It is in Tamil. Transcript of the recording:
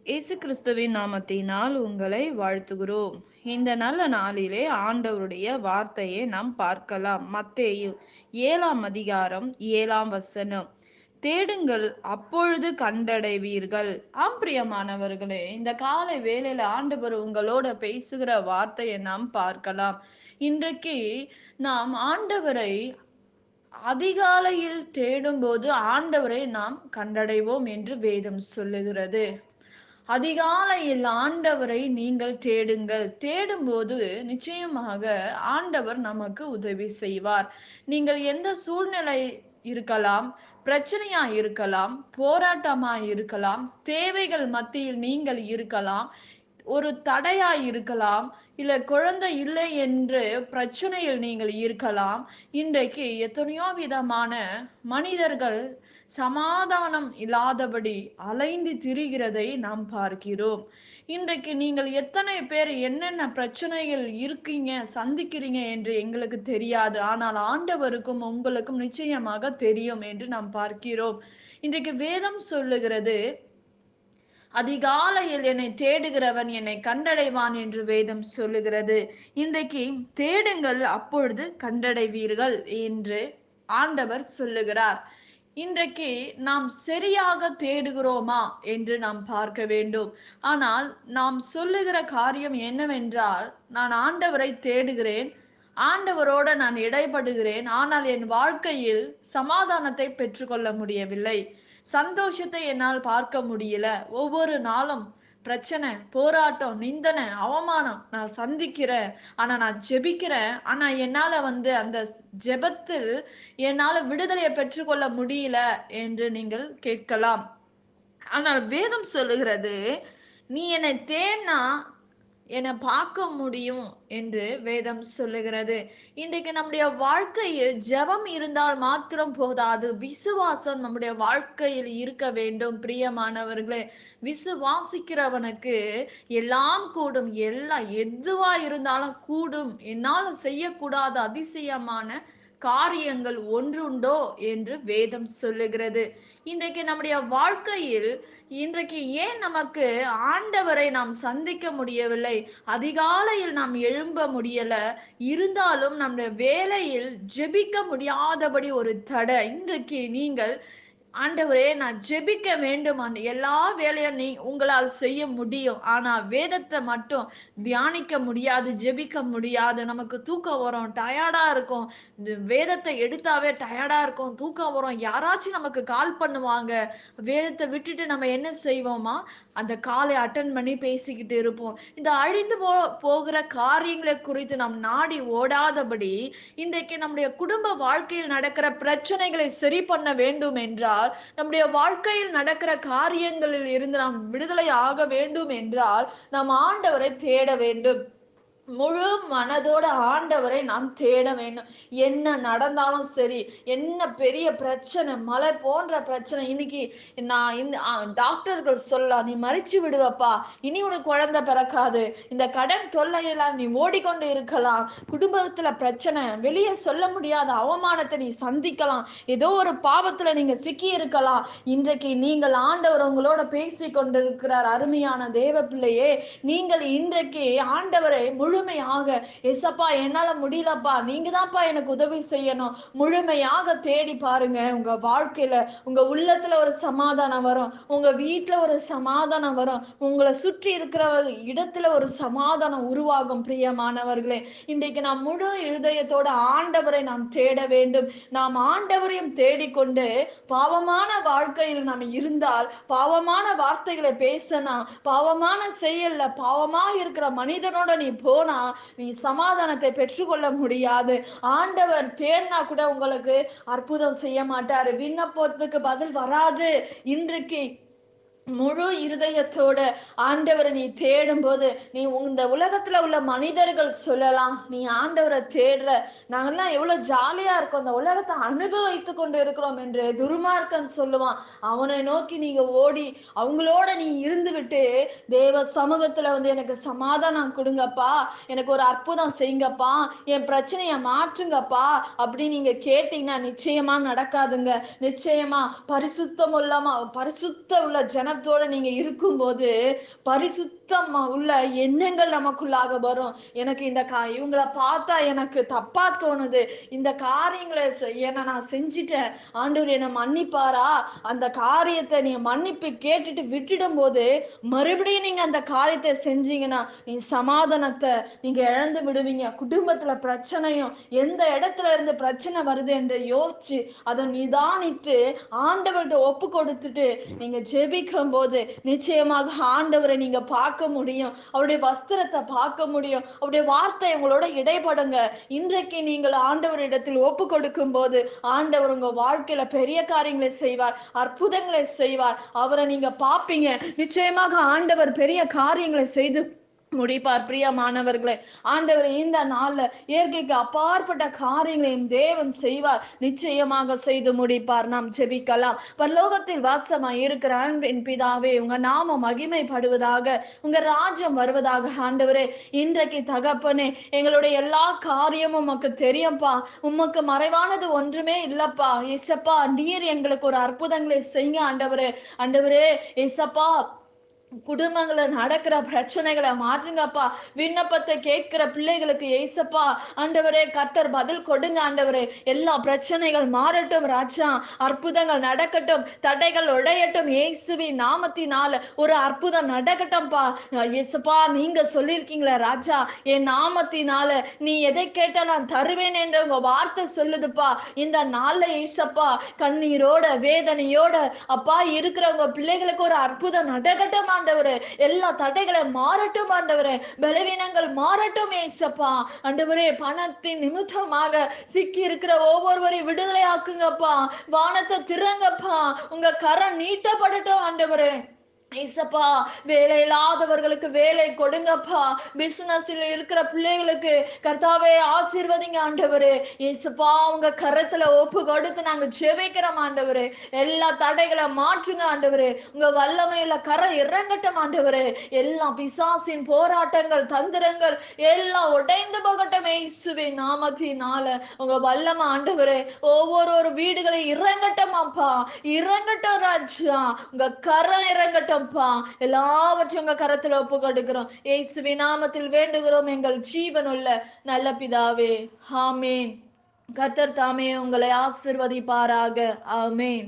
இயேசு கிறிஸ்துவின் நாமத்தினால் உங்களை வாழ்த்துகிறோம். இந்த நல்ல நாளிலே ஆண்டவருடைய வார்த்தையை நாம் பார்க்கலாம். மத்தேயு 7ஆம் அதிகாரம் 7ஆம் வசனம். தேடுங்கள், அப்பொழுது கண்டடைவீர்கள். பிரியமானவர்களே, இந்த காலை வேளையில ஆண்டவர் உங்களோட பேசுகிற வார்த்தையை நாம் பார்க்கலாம். இன்றைக்கு நாம் ஆண்டவரை அதிகாலையில் தேடும்போது ஆண்டவரை நாம் கண்டடைவோம் என்று வேதம் சொல்லுகிறது. அதிகாலையில் ஆண்டவரை நீங்கள் தேடுங்கள். தேடும்போது நிச்சயமாக ஆண்டவர் நமக்கு உதவி செய்வார். நீங்கள் எந்த சூழ்நிலை இருக்கலாம், பிரச்சனையா இருக்கலாம், போராட்டமா இருக்கலாம், தேவைகள் மத்தியில் நீங்கள் இருக்கலாம், ஒரு தடையா இருக்கலாம், இல்ல குழந்தை இல்லை என்று பிரச்சனையில் நீங்கள் இருக்கலாம். இன்றைக்கு எத்தனையோ விதமான மனிதர்கள் சமாதானம் இல்லாதபடி அலைந்து திரிகிறதை நாம் பார்க்கிறோம். இன்றைக்கு நீங்கள் எத்தனை பேர் என்னென்ன பிரச்சனைகள் இருக்கீங்க, சந்திக்கிறீங்க என்று எங்களுக்கு தெரியாது. ஆனால் ஆண்டவருக்கும் உங்களுக்கும் நிச்சயமாக தெரியும் என்று நாம் பார்க்கிறோம். இன்றைக்கு வேதம் சொல்லுகிறது, அதிகாலையில் என்னை தேடுகிறவன் என்னை கண்டடைவான் என்று வேதம் சொல்லுகிறது. இன்றைக்கு தேடுங்கள், அப்பொழுது கண்டடைவீர்கள் என்று ஆண்டவர் சொல்லுகிறார். இன்றைக்கு நாம் சரியாக தேடுகிறோமா என்று நாம் பார்க்க வேண்டும். ஆனால் நாம் சொல்லுகிற காரியம் என்னவென்றால், நான் ஆண்டவரை தேடுகிறேன், ஆண்டவரோட நான் இடைப்படுகிறேன், ஆனால் என் வாழ்க்கையில் சமாதானத்தை பெற்றுக்கொள்ள முடியவில்லை, சந்தோஷத்தை என்னால் பார்க்க முடியல. ஒவ்வொரு நாளும் பிரச்சனை, போராட்டம், நிந்தனை, அவமானம் நான் சந்திக்கிறேன். ஆனா நான் ஜெபிக்கிறேன், ஆனா என்னால அந்த ஜெபத்தில் என்னால விடுதலையை பெற்றுக்கொள்ள முடியல என்று நீங்கள் கேட்கலாம். ஆனால் வேதம் சொல்லுகிறது, நீ என்னை தேடினா என்னை பார்க்க முடியும் என்று வேதம் சொல்லுகிறது. இன்றைக்கு நம்முடைய வாழ்க்கையில் ஜெபம் இருந்தால் மாத்திரம் போதாது, விசுவாசம் நம்முடைய வாழ்க்கையில் இருக்க வேண்டும். பிரியமானவர்களே, விசுவாசிக்கிறவனுக்கு எல்லாம் கூடும். எதுவா இருந்தாலும் கூடும். என்னால் செய்யக்கூடாத அதிசயமான காரியங்கள் ஒன்றுண்டோ என்று வேதம் சொல்லுகிறது. இன்றைக்கு நம்முடைய வாழ்க்கையில் இன்றைக்கு ஏன் நமக்கு ஆண்டவரை நாம் சந்திக்க முடியவில்லை, அதிகாலையில் நாம் எழும்ப முடியல, இருந்தாலும் நம்முடைய வேலையில் ஜெபிக்க முடியாதபடி ஒரு தடை. இன்றைக்கு நீங்கள், ஆண்டவரே நான் ஜெபிக்க வேண்டும், எல்லா வேலையும் உங்களால் செய்ய முடியும், ஆனா வேதத்தை மட்டும் தியானிக்க முடியாது, ஜெபிக்க முடியாது. நமக்கு தூக்கம் வரும், டயர்டா இருக்கும். இந்த வேதத்தை எடுத்தாவே டயர்டா இருக்கும், தூக்கம் வரும். யாராச்சும் நமக்கு கால் பண்ணுவாங்க, வேதத்தை விட்டுட்டு நம்ம என்ன செய்வோமா, அந்த காலை அட்டன் பண்ணி பேசிக்கிட்டு இருப்போம். இந்த அழிந்து போகிற காரியங்களை குறித்து நாம் நாடி ஓடாதபடி, இன்றைக்கு நம்முடைய குடும்ப வாழ்க்கையில் நடக்கிற பிரச்சனைகளை சரி பண்ண வேண்டும் என்றால், நம்முடைய வாழ்க்கையில் நடக்கிற காரியங்களில் இருந்து நாம் விடுதலை ஆக வேண்டும் என்றால், நாம் ஆண்டவரை தேட வேண்டும். முழு மனதோட ஆண்டவரை நாம் தேட வேண்டும். என்ன நடந்தாலும் சரி, என்ன பெரிய பிரச்சனை, மலை போன்ற பிரச்சனை, இன்னைக்கு நான் டாக்டர்கள் சொல்ல, நீ மறிச்சு விடுவப்பா, இனி உனக்கு குழந்தை பிறக்காது, இந்த கடன் தொல்லையெல்லாம் நீ ஓடிக்கொண்டு இருக்கலாம், குடும்பத்துல பிரச்சனை, வெளியே சொல்ல முடியாத அவமானத்தை நீ சந்திக்கலாம், ஏதோ ஒரு பாவத்துல நீங்க சிக்கி இருக்கலாம். இன்றைக்கு நீங்கள் ஆண்டவர் உங்களோட பேசி கொண்டிருக்கிறார். அருமையான தேவ பிள்ளையே, நீங்கள் இன்றைக்கு ஆண்டவரை முழுமையாக, எசப்பா என்னால முடியலப்பா, நீங்க தான்ப்பா எனக்கு உதவி செய்யணும், முழுமையாக தேடி பாருங்க. உங்க வாழ்க்கையில, உங்க உள்ளத்துல ஒரு சமாதானம் வரும், உங்க வீட்டுல ஒரு சமாதானம் வரும், உங்களை சுற்றி இருக்கிற இடத்துல ஒரு சமாதானம் உருவாகும். பிரியமானவர்களே, இன்றைக்கு நாம் முழு இருதயத்தோட ஆண்டவரை நாம் தேட வேண்டும். நாம் ஆண்டவரையும் தேடிக்கொண்டு, பாவமான வாழ்க்கையில் நாம் இருந்தால், பாவமான வார்த்தைகளை பேசினா, பாவமான செயல்ல பாவமா இருக்கிற மனிதனோட நீ போனா, நீ சமாதானத்தை பெற்றுக்கொள்ள முடியாது. ஆண்டவர் தேடினா கூட உங்களுக்கு அற்புதம் செய்ய மாட்டாரு, விண்ணப்பத்துக்கு பதில் வராது. இன்றைக்கு முழு இருதயத்தோட ஆண்டவரை நீ தேடும் போது, நீ இந்த உலகத்துல உள்ள மனிதர்கள் சொல்லலாம், நீ ஆண்டவரை தேடுற, நாங்கெல்லாம் எவ்வளவு ஜாலியா இருக்கோம், இந்த உலகத்தை அனுபவித்து கொண்டு இருக்கிறோம் என்று துர்மார்க்கன் சொல்லுவான். அவனை நோக்கி நீங்க ஓடி அவங்களோட நீ இருந்து விட்டு, தேவ சமூகத்துல எனக்கு சமாதானம் கொடுங்கப்பா, எனக்கு ஒரு அற்புதம் செய்யுங்கப்பா, என் பிரச்சனையை மாற்றுங்கப்பா அப்படி நீங்க கேட்டீங்கன்னா நிச்சயமா நடக்காதுங்க. நிச்சயமா பரிசுத்த உள்ள மனத்தோட நீங்க இருக்கும்போது பரிசுத்தம் உள்ள எண்ணங்கள் நமக்குள்ளாக வரும். எனக்கு இந்த இவங்கள பார்த்தா எனக்கு தப்பா தோணுது, இந்த காரியங்களை ஏன்னா நான் செஞ்சிட்டேன், ஆண்டவர் என்னை மன்னிப்பாரா? அந்த காரியத்தை நீங்க மன்னிப்பு கேட்டுட்டு விட்டுடும் போது மறுபடியும் நீங்க அந்த காரியத்தை செஞ்சீங்கன்னா சமாதானத்தை நீங்க இழந்து விடுவீங்க. குடும்பத்துல பிரச்சனையும் எந்த இடத்துல இருந்து பிரச்சனை வருது என்று யோசிச்சு அதை நிதானித்து ஆண்டவர்கிட்ட ஒப்பு கொடுத்துட்டு நீங்க ஜெபிக்கும் போது நிச்சயமாக ஆண்டவரை நீங்க பார்க்க முடியும், அவருடைய வஸ்திரத்தை பார்க்க முடியும், அவருடைய வார்த்தை உங்களோட இடைப்படுங்க. இன்றைக்கு நீங்கள் ஆண்டவரிடத்தில் ஒப்பு கொடுக்கும் போது ஆண்டவர் உங்க வாழ்க்கையில பெரிய காரியங்களை செய்வார், அற்புதங்களை செய்வார். அவரை நீங்க பார்ப்பீங்க. நிச்சயமாக ஆண்டவர் பெரிய காரியங்களை செய்து முடிப்பார். பிரியமானவர்களே, ஆண்டவர் இந்த நாள்ல இயற்கைக்கு அப்பாற்பட்ட காரியங்களையும் தேவன் செய்வார், நிச்சயமாக செய்து முடிப்பார். நாம் ஜெபிக்கலாம். பரலோகத்தில் வாசமாய் இருக்கிற அன்பின் பிதாவே, உங்க நாமம் மகிமைப்படுவதாக, உங்க ராஜ்யம் வருவதாக. ஆண்டவரே, இன்றைக்கு தகப்பனே, எங்களுடைய எல்லா காரியமும் உமக்கு தெரியும்பா, உமக்கு மறைவானது ஒன்றுமே இல்லப்பா. ஏசப்பா, நீர் எங்களுக்கு ஒரு அற்புதங்களை செய்யுங்க ஆண்டவரே. ஆண்டவரே ஏசப்பா, குடும்பங்களை நடக்கிற பிரச்சனைகளை மாற்றுங்கப்பா. விண்ணப்பத்தை கேட்கிற பிள்ளைகளுக்கு ஏசப்பா ஆண்டவரே கர்த்தர் பதில் கொடுங்க ஆண்டவரே. எல்லா பிரச்சனைகள் மாறட்டும் ராஜா, அற்புதங்கள் நடக்கட்டும், தடைகள் உடையட்டும். இயேசுவின் நாமத்தினால ஒரு அற்புதம் நடக்கட்டும்பா. ஏசப்பா, நீங்க சொல்லியிருக்கீங்களே ராஜா, என் நாமத்தினால நீ எதை கேட்டா நான் தருவேன் என்று உங்க வார்த்தை சொல்லுதுப்பா. இந்த நாள்ல ஏசப்பா கண்ணீரோட வேதனையோட அப்பா இருக்கிறவங்க பிள்ளைகளுக்கு ஒரு அற்புதம் நடக்கட்டும் ஆண்டவரே. எல்லா தடைகளை மாறட்டும் ஆண்டவரே, பலவீனங்கள் மாறட்டும் ஏசப்பா. ஆண்டவரே, பணத்தின் நிமித்தமாக சிக்கி இருக்கிற ஒவ்வொருவரையும் விடுதலை ஆக்குங்கப்பா. வானத்தை திறங்கப்பா, உங்க கரம் நீட்டப்படட்டும் ஆண்டவரே. ஏசப்பா, வேலை இல்லாதவர்களுக்கு வேலை கொடுங்கப்பா. பிசினஸ்ல இருக்கிற பிள்ளைகளுக்கு கர்த்தாவே ஆசீர்வதிங்க ஆண்டவரே. ஏசப்பா, உங்க கரத்துல ஒப்பு கொடுத்து நாங்க ஜெபிக்கிறோம் ஆண்டவரே. எல்லா தடைகளை மாற்றுங்க ஆண்டவரே. உங்க வல்லமையில கரை இறங்கட்டும் ஆண்டவரே. எல்லா பிசாசின் போராட்டங்கள் தந்திரங்கள் எல்லாம் உடைந்து போகட்டும் இயேசுவின் நாமத்தினால. உங்க வல்லமை ஆண்டவரே ஒவ்வொரு வீடுகளை இறங்கட்டும் அப்பா, இறங்கட்டும் ராஜா. உங்க கரம் இறங்கட்டும், எல்லாவற்றையும் உங்க கரத்தில் ஒப்பு கொடுக்கிறோம். இயேசுவின் நாமத்தில் வேண்டுகிறோம் எங்கள் ஜீவனுள்ள நல்ல பிதாவே, ஆமேன். கர்த்தர் தாமே உங்களை ஆசீர்வதிப்பாராக. ஆமேன்.